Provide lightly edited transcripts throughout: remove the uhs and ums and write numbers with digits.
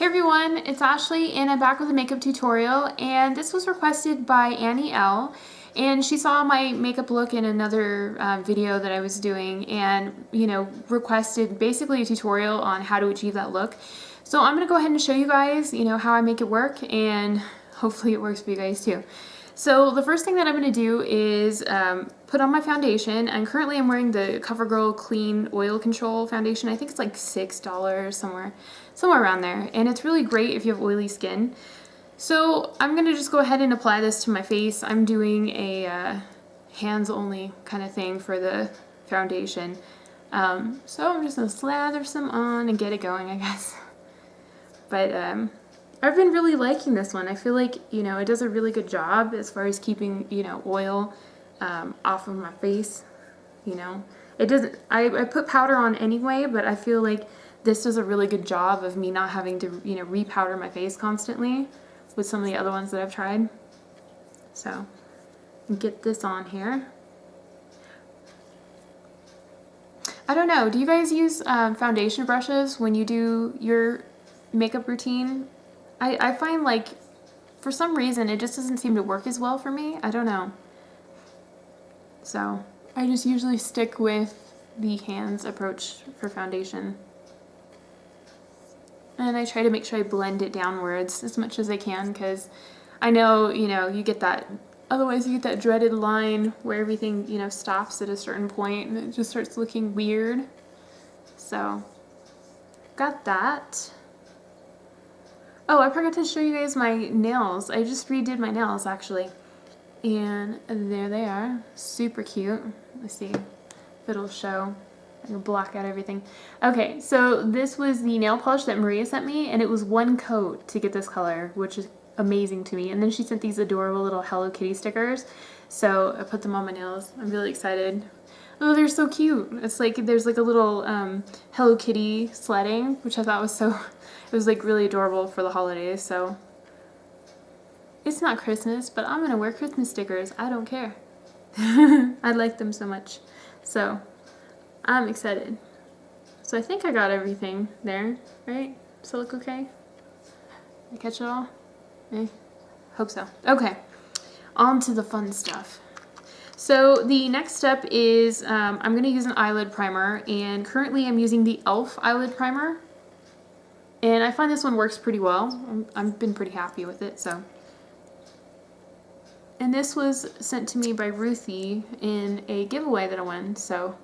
Hey everyone, it's Ashley and I'm back with a makeup tutorial, and this was requested by Annie L. And she saw my makeup look in another video that I was doing and, requested basically a tutorial on how to achieve that look. So I'm going to go ahead and show you guys, how I make it work, and hopefully it works for you guys too. So the first thing that I'm going to do is put on my foundation, and currently I'm wearing the CoverGirl Clean Oil Control Foundation. I think it's like $6 somewhere around there, and it's really great if you have oily skin. So I'm going to just go ahead and apply this to my face. I'm doing a hands-only kind of thing for the foundation. So I'm just going to slather some on and get it going, I guess. But I've been really liking this one. I feel like, it does a really good job as far as keeping, oil off of my face. It doesn't, I put powder on anyway, but I feel like this does a really good job of me not having to, repowder my face constantly with some of the other ones that I've tried. So, get this on here. I don't know, do you guys use foundation brushes when you do your makeup routine? I find like, for some reason, it just doesn't seem to work as well for me. I don't know. So, I just usually stick with the hands approach for foundation. And I try to make sure I blend it downwards as much as I can, because I know, you get that, otherwise you get that dreaded line where everything, stops at a certain point and it just starts looking weird. So, got that. Oh, I forgot to show you guys my nails. I just redid my nails, actually. And there they are. Super cute. Let's see if it'll show. I can block out everything. Okay, so this was the nail polish that Maria sent me, and it was one coat to get this color, which is amazing to me. And then she sent these adorable little Hello Kitty stickers, so I put them on my nails. I'm really excited. Oh, they're so cute. It's like there's like a little Hello Kitty sledding, which I thought was so, it was like really adorable for the holidays. So it's not Christmas, but I'm gonna wear Christmas stickers. I don't care. I like them so much. So I'm excited. So I think I got everything there, right? Does it look okay? Did I catch it all? Hope so. Okay, on to the fun stuff. So the next step is I'm going to use an eyelid primer, and currently I'm using the e.l.f. eyelid primer. And I find this one works pretty well. I've been pretty happy with it, so. And this was sent to me by Ruthie in a giveaway that I won, so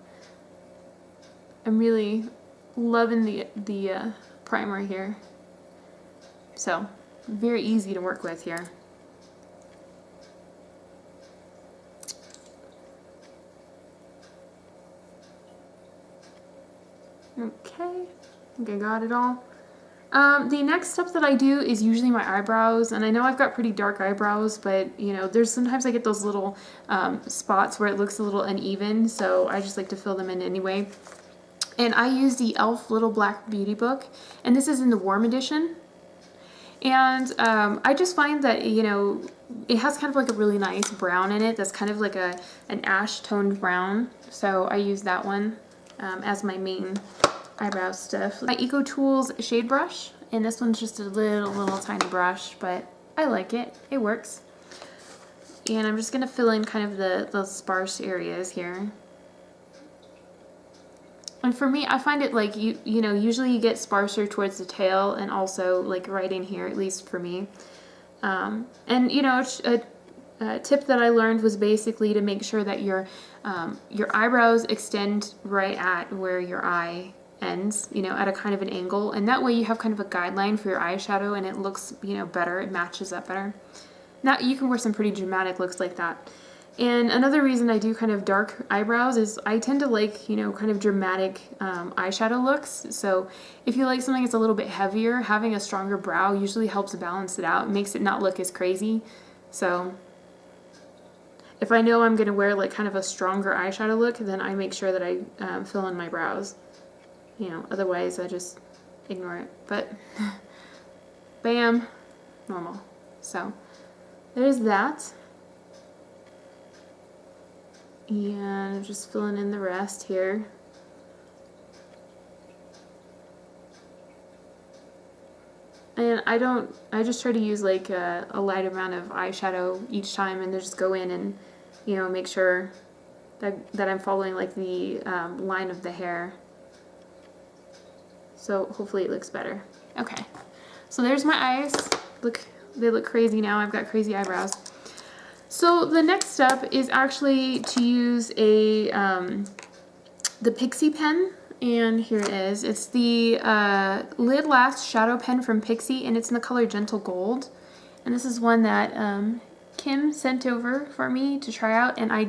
I'm really loving the primer here. So, very easy to work with here. Okay, I think I got it all. The next step that I do is usually my eyebrows, and I know I've got pretty dark eyebrows, but there's sometimes I get those little spots where it looks a little uneven, so I just like to fill them in anyway. And I use the e.l.f. Little Black Beauty Book, and this is in the Warm Edition. And I just find that, it has kind of like a really nice brown in it that's kind of like an ash toned brown. So I use that one as my main eyebrow stuff. My Eco Tools shade brush, and this one's just a little tiny brush, but I like it. It works. And I'm just going to fill in kind of the sparse areas here. And for me, I find it like, usually you get sparser towards the tail and also like right in here, at least for me. And a tip that I learned was basically to make sure that your eyebrows extend right at where your eye ends, at a kind of an angle. And that way you have kind of a guideline for your eyeshadow, and it looks, better, it matches up better. Now, you can wear some pretty dramatic looks like that. And another reason I do kind of dark eyebrows is I tend to like, kind of dramatic eyeshadow looks. So if you like something that's a little bit heavier, having a stronger brow usually helps balance it out. It makes it not look as crazy. So if I know I'm going to wear like kind of a stronger eyeshadow look, then I make sure that I fill in my brows. Otherwise I just ignore it. But bam, normal. So there's that. And I'm just filling in the rest here. I just try to use like a light amount of eyeshadow each time and just go in and, you know, make sure that I'm following like the line of the hair. So hopefully it looks better. Okay, so there's my eyes. Look, they look crazy now. I've got crazy eyebrows. So the next step is actually to use a the Pixie pen, and here it is. It's the Lid Last Shadow Pen from Pixie, and it's in the color Gentle Gold. And this is one that Kim sent over for me to try out, and I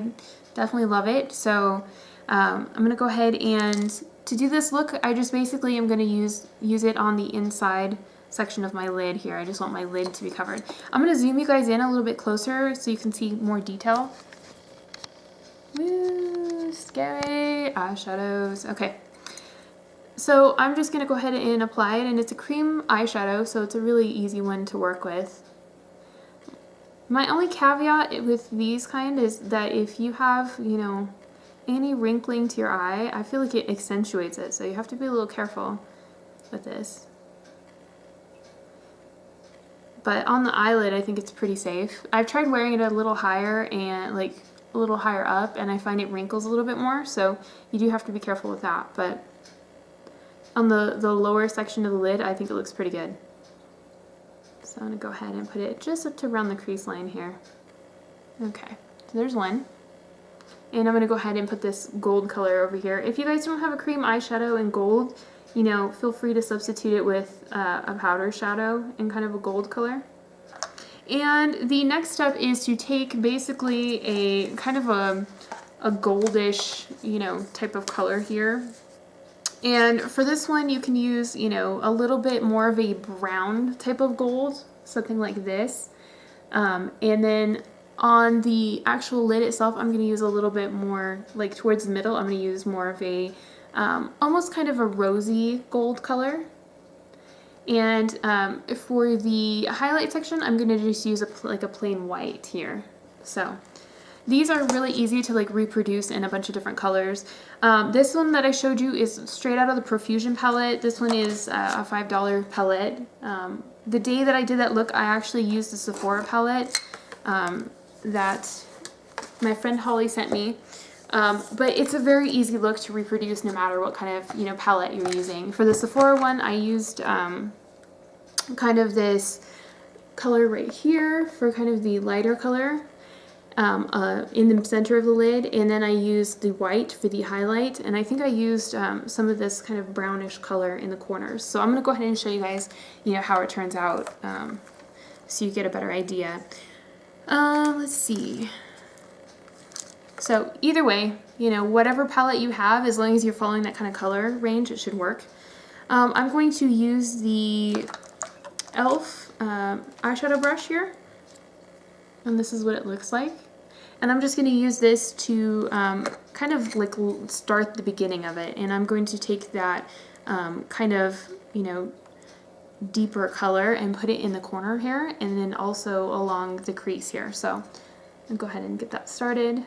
definitely love it. So I'm gonna go ahead and to do this look, I just basically am gonna use it on the inside section of my lid here. I just want my lid to be covered. I'm gonna zoom you guys in a little bit closer so you can see more detail. Woo, scary eyeshadows. Okay, so I'm just gonna go ahead and apply it, and it's a cream eyeshadow, so it's a really easy one to work with. My only caveat with these kind is that if you have, you know, any wrinkling to your eye, I feel like it accentuates it, so you have to be a little careful with this. But on the eyelid, I think it's pretty safe. I've tried wearing it a little higher and like a little higher up, and I find it wrinkles a little bit more, so you do have to be careful with that. But on the lower section of the lid, I think it looks pretty good. So I'm gonna go ahead and put it just up to around the crease line here. Okay, so there's one. And I'm gonna go ahead and put this gold color over here. If you guys don't have a cream eyeshadow in gold, you know, feel free to substitute it with a powder shadow in kind of a gold color. And the next step is to take basically a kind of a goldish, you know, type of color here. And for this one, you can use, you know, a little bit more of a brown type of gold, something like this. And then on the actual lid itself, I'm going to use a little bit more, like towards the middle, I'm going to use more of a, almost kind of a rosy gold color. And for the highlight section, I'm going to just use like a plain white here. So these are really easy to like reproduce in a bunch of different colors. This one that I showed you is straight out of the Profusion palette. This one is a $5 palette. The day that I did that look, I actually used the Sephora palette that my friend Holly sent me. But it's a very easy look to reproduce no matter what kind of, you know, palette you're using. For the Sephora one, I used kind of this color right here for kind of the lighter color in the center of the lid, and then I used the white for the highlight, and I think I used some of this kind of brownish color in the corners. So I'm going to go ahead and show you guys, you know, how it turns out so you get a better idea. Let's see. So either way, you know, whatever palette you have, as long as you're following that kind of color range, it should work. I'm going to use the e.l.f. Eyeshadow brush here, and this is what it looks like. And I'm just going to use this to kind of like start the beginning of it, and I'm going to take that kind of, you know, deeper color and put it in the corner here, and then also along the crease here. So I'll go ahead and get that started.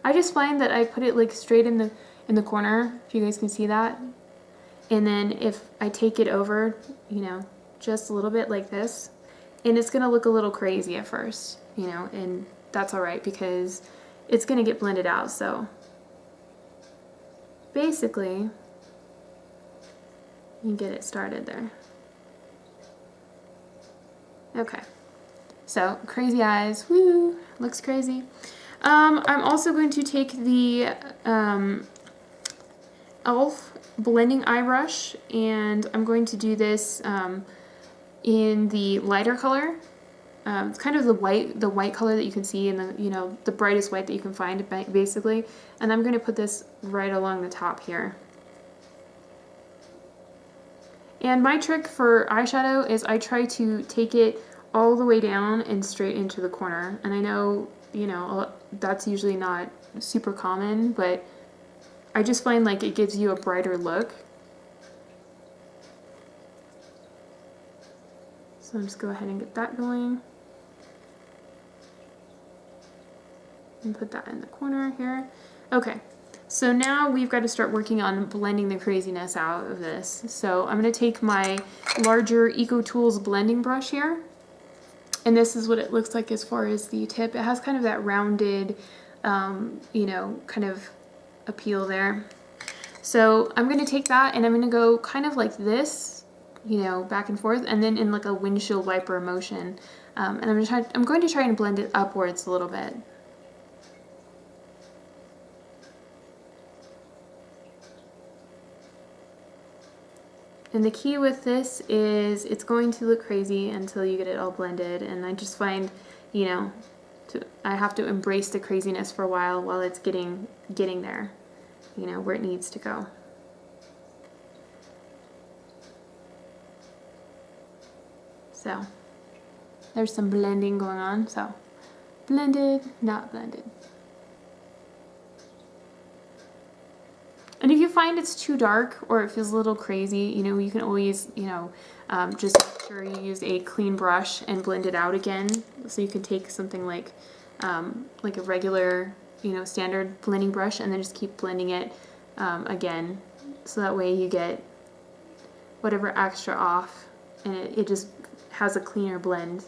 I just find that I put it like straight in the corner, if you guys can see that. And then if I take it over, you know, just a little bit like this, and it's gonna look a little crazy at first, you know, and that's all right because it's gonna get blended out. So basically, you can get it started there. Okay, so crazy eyes, woo, looks crazy. I'm also going to take the e.l.f. blending eye brush, and I'm going to do this in the lighter color. It's kind of the white color that you can see in the, you know, the brightest white that you can find basically. And I'm going to put this right along the top here. And my trick for eyeshadow is I try to take it all the way down and straight into the corner. And I know, you know, that's usually not super common, but I just find like it gives you a brighter look. So I'll just go ahead and get that going. And put that in the corner here. Okay, So now we've got to start working on blending the craziness out of this. So I'm going to take my larger EcoTools blending brush here. And this is what it looks like as far as the tip. It has kind of that rounded, you know, kind of appeal there. So I'm going to take that and I'm going to go kind of like this, you know, back and forth, and then in like a windshield wiper motion. And I'm going to try and blend it upwards a little bit. And the key with this is it's going to look crazy until you get it all blended. And I just find, you know, I have to embrace the craziness for a while it's getting there, you know, where it needs to go. So there's some blending going on. So blended, not blended. And if you find it's too dark or it feels a little crazy, you know, you can always, you know, just make sure you use a clean brush and blend it out again. So you can take something like a regular, you know, standard blending brush and then just keep blending it again. So that way you get whatever extra off and it just has a cleaner blend.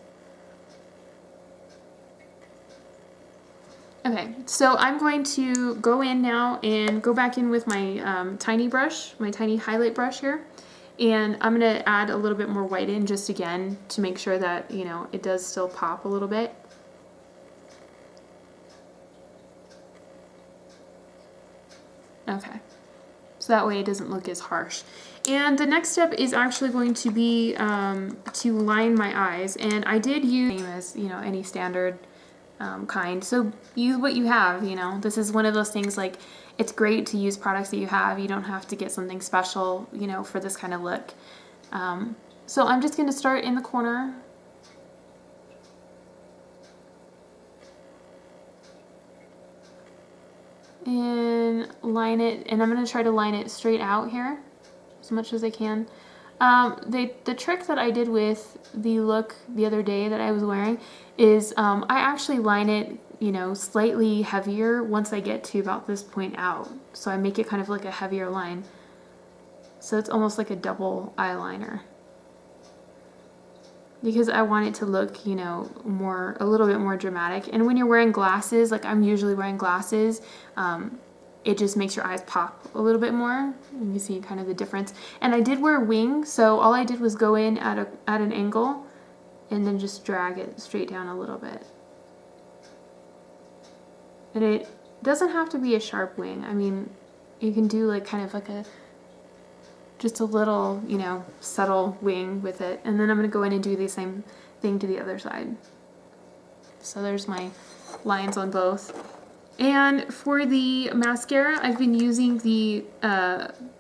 Okay, so I'm going to go in now and go back in with my tiny brush, my tiny highlight brush here, and I'm going to add a little bit more white in just again to make sure that, you know, it does still pop a little bit. Okay, so that way it doesn't look as harsh. And the next step is actually going to be to line my eyes, and I did use, same as, you know, any standard kind. So use what you have, you know. This is one of those things, like, it's great to use products that you have. You don't have to get something special, you know, for this kind of look. So I'm just going to start in the corner. And line it, and I'm going to try to line it straight out here as much as I can. The trick that I did with the look the other day that I was wearing is I actually line it, you know, slightly heavier once I get to about this point out. So I make it kind of like a heavier line. So it's almost like a double eyeliner. Because I want it to look, you know, a little bit more dramatic. And when you're wearing glasses, like I'm usually wearing glasses, it just makes your eyes pop a little bit more. You can see kind of the difference. And I did wear wings, so all I did was go in at an angle and then just drag it straight down a little bit. And it doesn't have to be a sharp wing. I mean, you can do like kind of like just a little, you know, subtle wing with it. And then I'm going to go in and do the same thing to the other side. So there's my lines on both. And for the mascara, I've been using the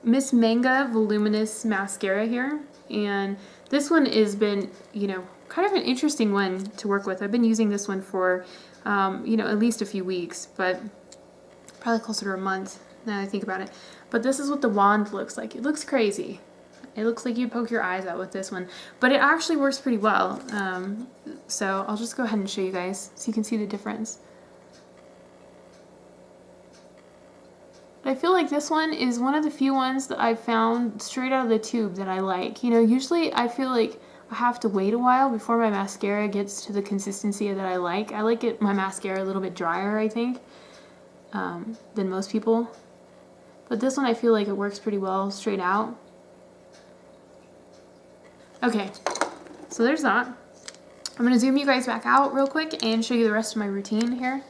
Miss Manga Voluminous Mascara here. And this one has been, you know, kind of an interesting one to work with. I've been using this one for, you know, at least a few weeks, but probably closer to a month now that I think about it. But this is what the wand looks like. It looks crazy. It looks like you poke your eyes out with this one, but it actually works pretty well. So I'll just go ahead and show you guys so you can see the difference. I feel like this one is one of the few ones that I've found straight out of the tube that I like. You know, usually I feel like I have to wait a while before my mascara gets to the consistency that I like. I like my mascara a little bit drier, I think, than most people. But this one I feel like it works pretty well straight out. Okay, so there's that. I'm going to zoom you guys back out real quick and show you the rest of my routine here.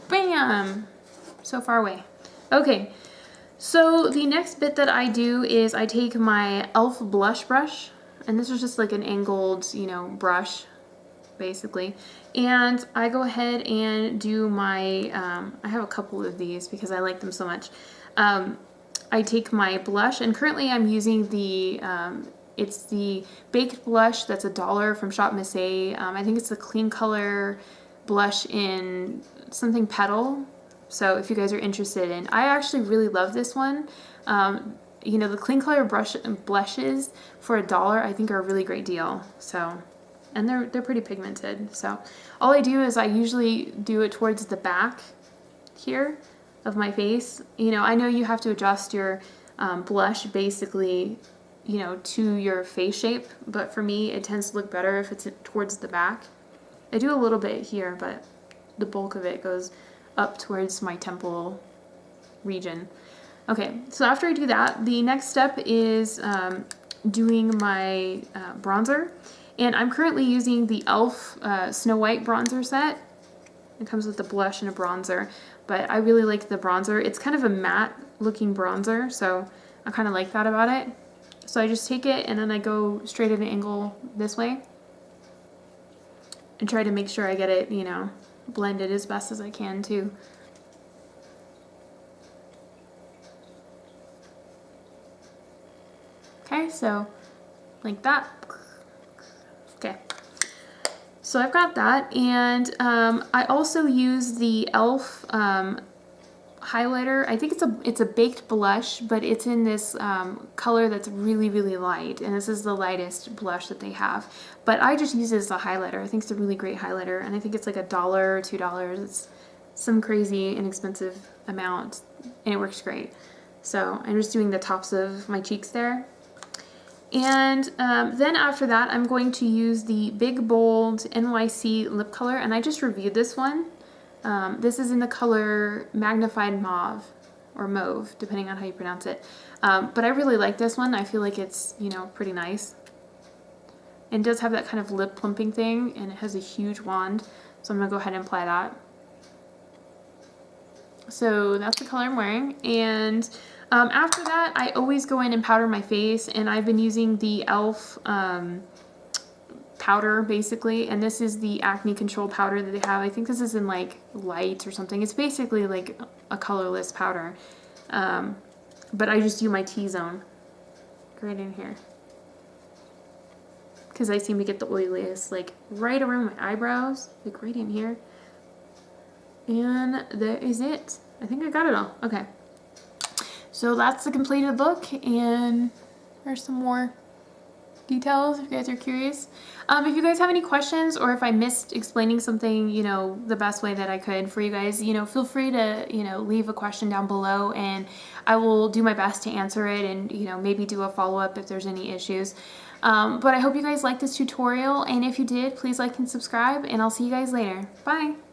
Bam! So far away. Okay, so the next bit that I do is I take my e.l.f. blush brush, and this is just like an angled, you know, brush, basically. And I go ahead and do my, I have a couple of these because I like them so much. I take my blush, and currently I'm using the, it's the baked blush that's $1 from Shop Miss A. I think it's the Clean Color blush in something Petal. So if you guys are interested in, I actually really love this one. You know, the Clean Color blushes for $1 I think are a really great deal. So, and they're pretty pigmented. So all I do is I usually do it towards the back here of my face. You know, I know you have to adjust your blush basically, you know, to your face shape, but for me it tends to look better if it's towards the back. I do a little bit here, but the bulk of it goes up towards my temple region. Okay, so after I do that, the next step is doing my bronzer. And I'm currently using the e.l.f. Snow White bronzer set. It comes with a blush and a bronzer, but I really like the bronzer. It's kind of a matte looking bronzer, so I kind of like that about it. So I just take it and then I go straight at an angle this way and try to make sure I get it, you know, blended as best as I can too. Okay, so like that. Okay, so I've got that, and I also use the e.l.f. Highlighter. I think it's a baked blush, but it's in this color that's really, really light, and this is the lightest blush that they have. But I just use it as a highlighter. I think it's a really great highlighter, and I think it's like $1 or $2. It's some crazy inexpensive amount, and it works great. So I'm just doing the tops of my cheeks there. And then after that, I'm going to use the Big Bold NYC lip color, and I just reviewed this one. This is in the color Magnified Mauve, or Mauve, depending on how you pronounce it. But I really like this one. I feel like it's, you know, pretty nice. And it does have that kind of lip plumping thing, and it has a huge wand, so I'm going to go ahead and apply that. So that's the color I'm wearing, and after that, I always go in and powder my face, and I've been using the e.l.f. Powder, basically, and this is the acne control powder that they have. I think this is in like light or something. It's basically like a colorless powder, but I just do my T-zone right in here because I seem to get the oiliest like right around my eyebrows, like right in here, and that is it. I think I got it all. Okay. So that's the completed look, and there's some more details if you guys are curious. If you guys have any questions, or if I missed explaining something, you know, the best way that I could for you guys, you know, feel free to, you know, leave a question down below, and I will do my best to answer it, and, you know, maybe do a follow-up if there's any issues. But I hope you guys liked this tutorial, and if you did, please like and subscribe, and I'll see you guys later. Bye!